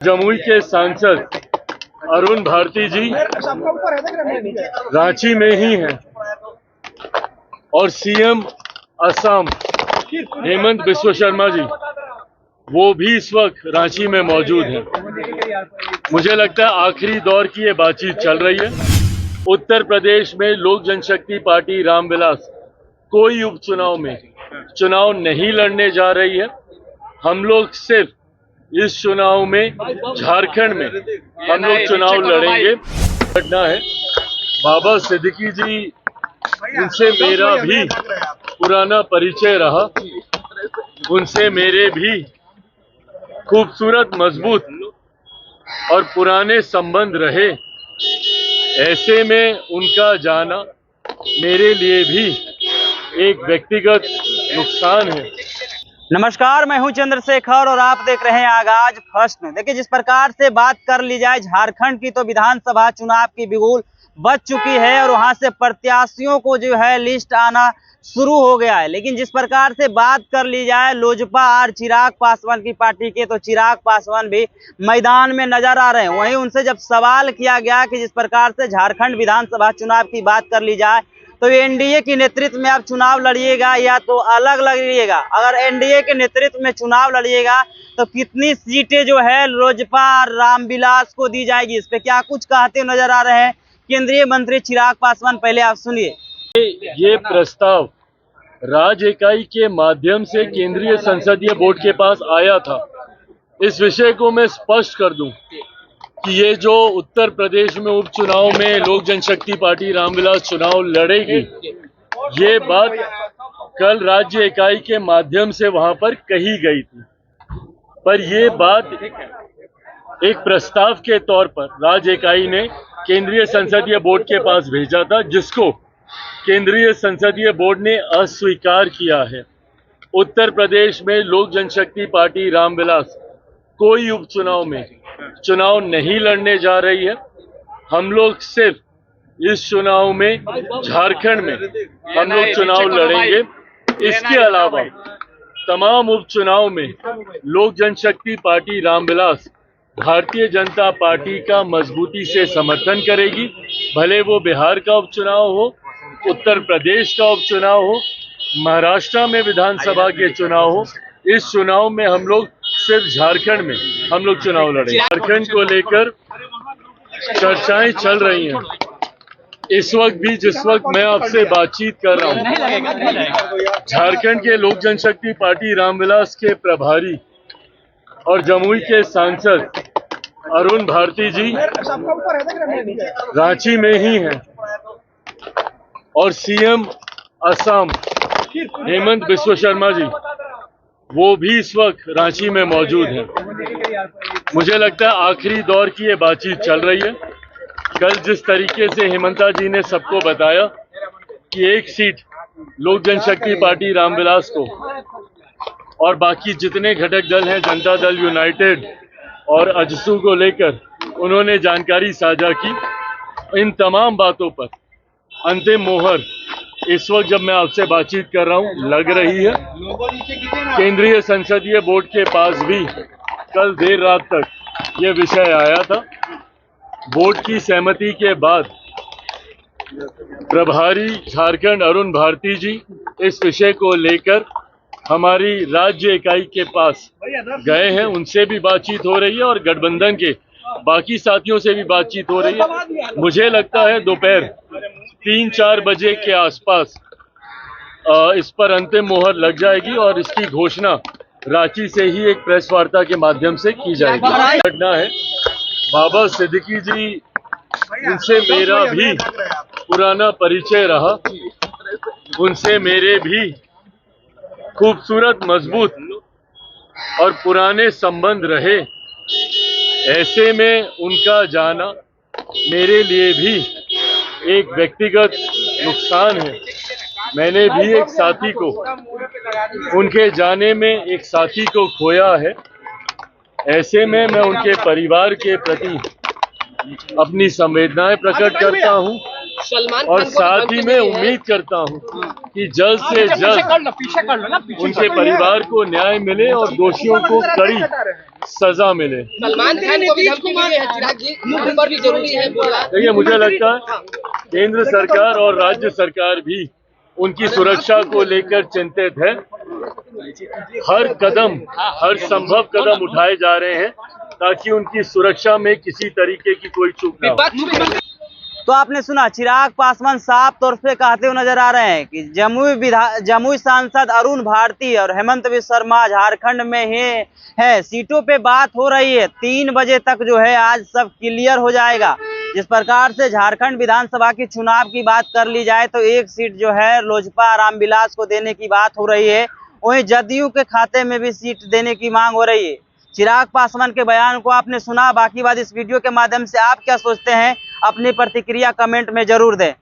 जमुई के सांसद अरुण भारती जी रांची में ही हैं और सीएम असम हेमंत बिस्वा शर्मा जी वो भी इस वक्त रांची में मौजूद हैं। मुझे लगता है आखिरी दौर की ये बातचीत चल रही है। उत्तर प्रदेश में लोक जनशक्ति पार्टी रामविलास कोई उपचुनाव में चुनाव नहीं लड़ने जा रही है। हम लोग सिर्फ इस चुनाव में झारखंड में हम लोग चुनाव लड़ेंगे। घटना है बाबा सिद्दीकी जी, उनसे मेरा भी पुराना परिचय रहा, उनसे मेरे भी खूबसूरत मजबूत और पुराने संबंध रहे। ऐसे में उनका जाना मेरे लिए भी एक व्यक्तिगत नुकसान है। नमस्कार, मैं हूं चंद्रशेखर और आप देख रहे हैं आगाज फर्स्ट में। देखिए, जिस प्रकार से बात कर ली जाए झारखंड की, तो विधानसभा चुनाव की बिगुल बज चुकी है और वहां से प्रत्याशियों को जो है लिस्ट आना शुरू हो गया है। लेकिन जिस प्रकार से बात कर ली जाए लोजपा और चिराग पासवान की पार्टी के, तो चिराग पासवान भी मैदान में नजर आ रहे हैं। वहीं उनसे जब सवाल किया गया कि जिस प्रकार से झारखंड विधानसभा चुनाव की बात कर ली जाए तो एनडीए के नेतृत्व में आप चुनाव लड़िएगा या तो अलग लड़िएगा, अगर एनडीए के नेतृत्व में चुनाव लड़िएगा तो कितनी सीटें जो है लोजपा रामविलास को दी जाएगी, इस पे क्या कुछ कहते नजर आ रहे हैं केंद्रीय मंत्री चिराग पासवान। पहले आप सुनिए। ये प्रस्ताव राज्य इकाई के माध्यम से केंद्रीय संसदीय बोर्ड के पास आया था। इस विषय को मैं स्पष्ट कर दूं कि ये जो उत्तर प्रदेश में उपचुनाव में लोक जनशक्ति पार्टी रामविलास चुनाव लड़ेगी, ये बात कल राज्य इकाई के माध्यम से वहां पर कही गई थी। पर ये बात एक प्रस्ताव के तौर पर राज्य इकाई ने केंद्रीय संसदीय बोर्ड के पास भेजा था, जिसको केंद्रीय संसदीय बोर्ड ने अस्वीकार किया है। उत्तर प्रदेश में लोक जनशक्ति पार्टी रामविलास कोई उपचुनाव में चुनाव नहीं लड़ने जा रही है। हम लोग सिर्फ इस चुनाव में झारखंड में हम लोग चुनाव लड़ेंगे। इसके अलावा तमाम उपचुनाव में लोक जनशक्ति पार्टी रामविलास भारतीय जनता पार्टी का मजबूती से समर्थन करेगी। भले वो बिहार का उपचुनाव हो, उत्तर प्रदेश का उपचुनाव हो, महाराष्ट्र में विधानसभा के चुनाव हो, इस चुनाव में हम लोग सिर्फ झारखंड में हम लोग चुनाव लड़ेंगे। झारखंड को लेकर चर्चाएं चल रही हैं। इस वक्त भी जिस वक्त मैं आपसे बातचीत कर रहा हूं, झारखंड के लोक जनशक्ति पार्टी रामविलास के प्रभारी और जमुई के सांसद अरुण भारती जी रांची में ही हैं और सीएम असम हेमंत बिस्वा शर्मा जी वो भी इस वक्त रांची में मौजूद हैं। मुझे लगता है आखिरी दौर की ये बातचीत चल रही है। कल जिस तरीके से हेमंता जी ने सबको बताया कि एक सीट लोक जनशक्ति पार्टी रामविलास को और बाकी जितने घटक दल हैं, जनता दल यूनाइटेड और अजसू को लेकर उन्होंने जानकारी साझा की। इन तमाम बातों पर अंतिम मोहर इस वक्त जब मैं आपसे बातचीत कर रहा हूं लग रही है। केंद्रीय संसदीय बोर्ड के पास भी कल देर रात तक ये विषय आया था। बोर्ड की सहमति के बाद प्रभारी झारखंड अरुण भारती जी इस विषय को लेकर हमारी राज्य इकाई के पास गए हैं। उनसे भी बातचीत हो रही है और गठबंधन के बाकी साथियों से भी बातचीत हो रही है। मुझे लगता है दोपहर 3-4 बजे के आसपास इस पर अंतिम मोहर लग जाएगी और इसकी घोषणा रांची से ही एक प्रेस वार्ता के माध्यम से की जाएगी। घटना है बाबा सिद्दीकी जी, उनसे मेरा भी पुराना परिचय रहा, उनसे मेरे भी खूबसूरत मजबूत और पुराने संबंध रहे। ऐसे में उनका जाना मेरे लिए भी एक व्यक्तिगत नुकसान है। मैंने भी एक साथी को, उनके जाने में एक साथी को खोया है। ऐसे में मैं उनके परिवार के प्रति अपनी संवेदनाएं प्रकट करता हूं और साथ ही मैं उम्मीद करता हूं कि जल्द से जल्द उनके परिवार को न्याय मिले और दोषियों को कड़ी सजा मिले। सलमान खान को भी धमकी मिली है चिराग जी, नंबर भी जरूरी है बोला। देखिए, मुझे लगता है केंद्र सरकार और राज्य सरकार भी उनकी सुरक्षा को लेकर चिंतित है। हर संभव कदम उठाए जा रहे हैं ताकि उनकी सुरक्षा में किसी तरीके की कोई चूक ना हो। तो आपने सुना, चिराग पासवान साफ तौर पे कहते हुए नजर आ रहे हैं कि जमुई सांसद अरुण भारती और हेमंत बिस्वा शर्मा झारखंड में ही है, सीटों पे बात हो रही है। 3 बजे तक जो है आज सब क्लियर हो जाएगा। जिस प्रकार से झारखंड विधानसभा की चुनाव की बात कर ली जाए तो एक सीट जो है लोजपा रामविलास को देने की बात हो रही है, वहीं जदयू के खाते में भी सीट देने की मांग हो रही है। चिराग पासवान के बयान को आपने सुना, बाकी बात इस वीडियो के माध्यम से आप क्या सोचते हैं अपनी प्रतिक्रिया कमेंट में जरूर दें।